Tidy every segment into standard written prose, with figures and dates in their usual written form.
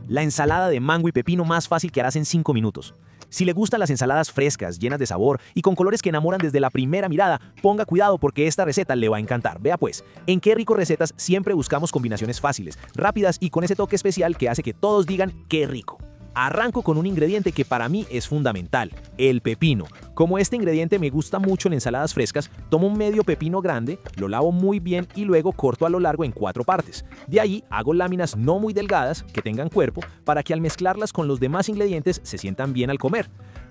la ensalada de mango y pepino más fácil que harás en 5 minutos. Si le gustan las ensaladas frescas, llenas de sabor y con colores que enamoran desde la primera mirada, ponga cuidado porque esta receta le va a encantar. Vea pues, en Qué Rico Recetas siempre buscamos combinaciones fáciles, rápidas y con ese toque especial que hace que todos digan ¡qué rico! Arranco con un ingrediente que para mí es fundamental, el pepino. Como este ingrediente me gusta mucho en ensaladas frescas, tomo un medio pepino grande, lo lavo muy bien y luego corto a lo largo en 4 partes. De ahí hago láminas no muy delgadas, que tengan cuerpo, para que al mezclarlas con los demás ingredientes se sientan bien al comer.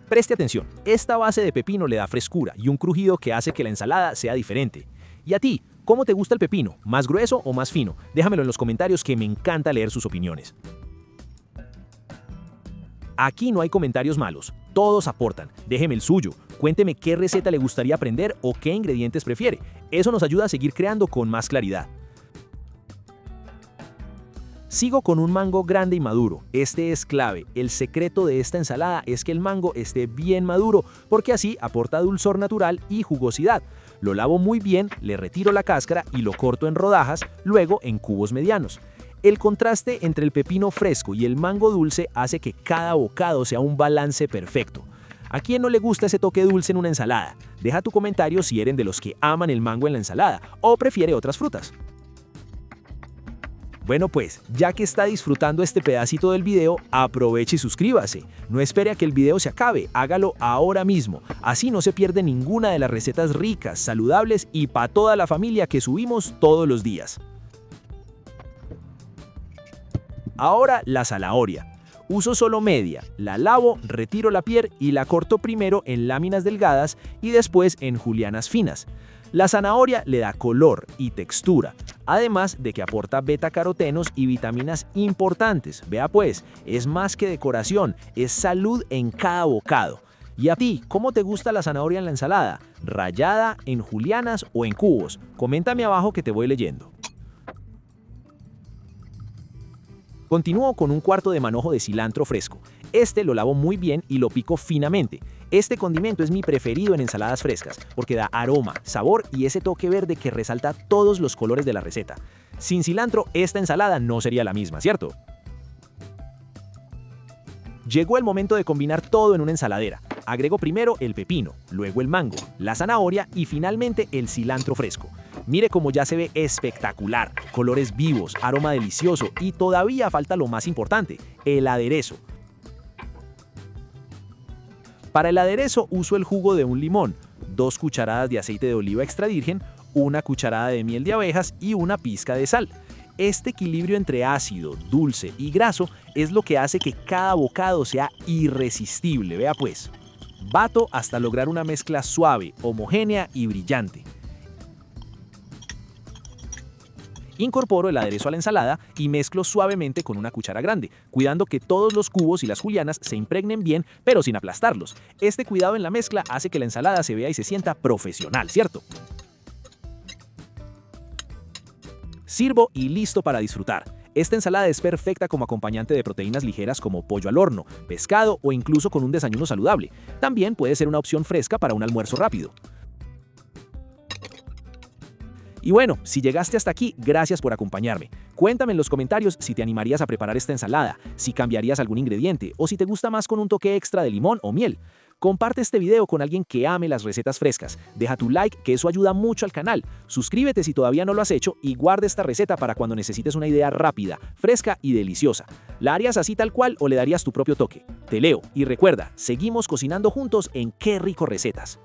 Preste atención, esta base de pepino le da frescura y un crujido que hace que la ensalada sea diferente. ¿Y a ti? ¿Cómo te gusta el pepino? ¿Más grueso o más fino? Déjamelo en los comentarios que me encanta leer sus opiniones. Aquí no hay comentarios malos, todos aportan. Déjeme el suyo, cuénteme qué receta le gustaría aprender o qué ingredientes prefiere. Eso nos ayuda a seguir creando con más claridad. Sigo con un mango grande y maduro. Este es clave. El secreto de esta ensalada es que el mango esté bien maduro, porque así aporta dulzor natural y jugosidad. Lo lavo muy bien, le retiro la cáscara y lo corto en rodajas, luego en cubos medianos. El contraste entre el pepino fresco y el mango dulce hace que cada bocado sea un balance perfecto. ¿A quién no le gusta ese toque dulce en una ensalada? Deja tu comentario si eres de los que aman el mango en la ensalada o prefiere otras frutas. Bueno pues, ya que está disfrutando este pedacito del video, aproveche y suscríbase. No espere a que el video se acabe, hágalo ahora mismo. Así no se pierde ninguna de las recetas ricas, saludables y para toda la familia que subimos todos los días. Ahora la zanahoria. Uso solo media, la lavo, retiro la piel y la corto primero en láminas delgadas y después en julianas finas. La zanahoria le da color y textura, además de que aporta betacarotenos y vitaminas importantes. Vea pues, es más que decoración, es salud en cada bocado. ¿Y a ti, cómo te gusta la zanahoria en la ensalada? ¿Rallada, en julianas o en cubos? Coméntame abajo que te voy leyendo. Continúo con un cuarto de manojo de cilantro fresco. Este lo lavo muy bien y lo pico finamente. Este condimento es mi preferido en ensaladas frescas porque da aroma, sabor y ese toque verde que resalta todos los colores de la receta. Sin cilantro, esta ensalada no sería la misma, ¿cierto? Llegó el momento de combinar todo en una ensaladera. Agrego primero el pepino, luego el mango, la zanahoria y finalmente el cilantro fresco. Mire cómo ya se ve espectacular, colores vivos, aroma delicioso y todavía falta lo más importante, el aderezo. Para el aderezo uso el jugo de un limón, 2 cucharadas de aceite de oliva extra virgen, 1 cucharada de miel de abejas y una pizca de sal. Este equilibrio entre ácido, dulce y graso es lo que hace que cada bocado sea irresistible, vea pues. Bato hasta lograr una mezcla suave, homogénea y brillante. Incorporo el aderezo a la ensalada y mezclo suavemente con una cuchara grande, cuidando que todos los cubos y las julianas se impregnen bien, pero sin aplastarlos. Este cuidado en la mezcla hace que la ensalada se vea y se sienta profesional, ¿cierto? Sirvo y listo para disfrutar. Esta ensalada es perfecta como acompañante de proteínas ligeras como pollo al horno, pescado o incluso con un desayuno saludable. También puede ser una opción fresca para un almuerzo rápido. Y bueno, si llegaste hasta aquí, gracias por acompañarme. Cuéntame en los comentarios si te animarías a preparar esta ensalada, si cambiarías algún ingrediente o si te gusta más con un toque extra de limón o miel. Comparte este video con alguien que ame las recetas frescas. Deja tu like, que eso ayuda mucho al canal. Suscríbete si todavía no lo has hecho y guarda esta receta para cuando necesites una idea rápida, fresca y deliciosa. ¿La harías así tal cual o le darías tu propio toque? Te leo y recuerda, seguimos cocinando juntos en Qué Rico Recetas.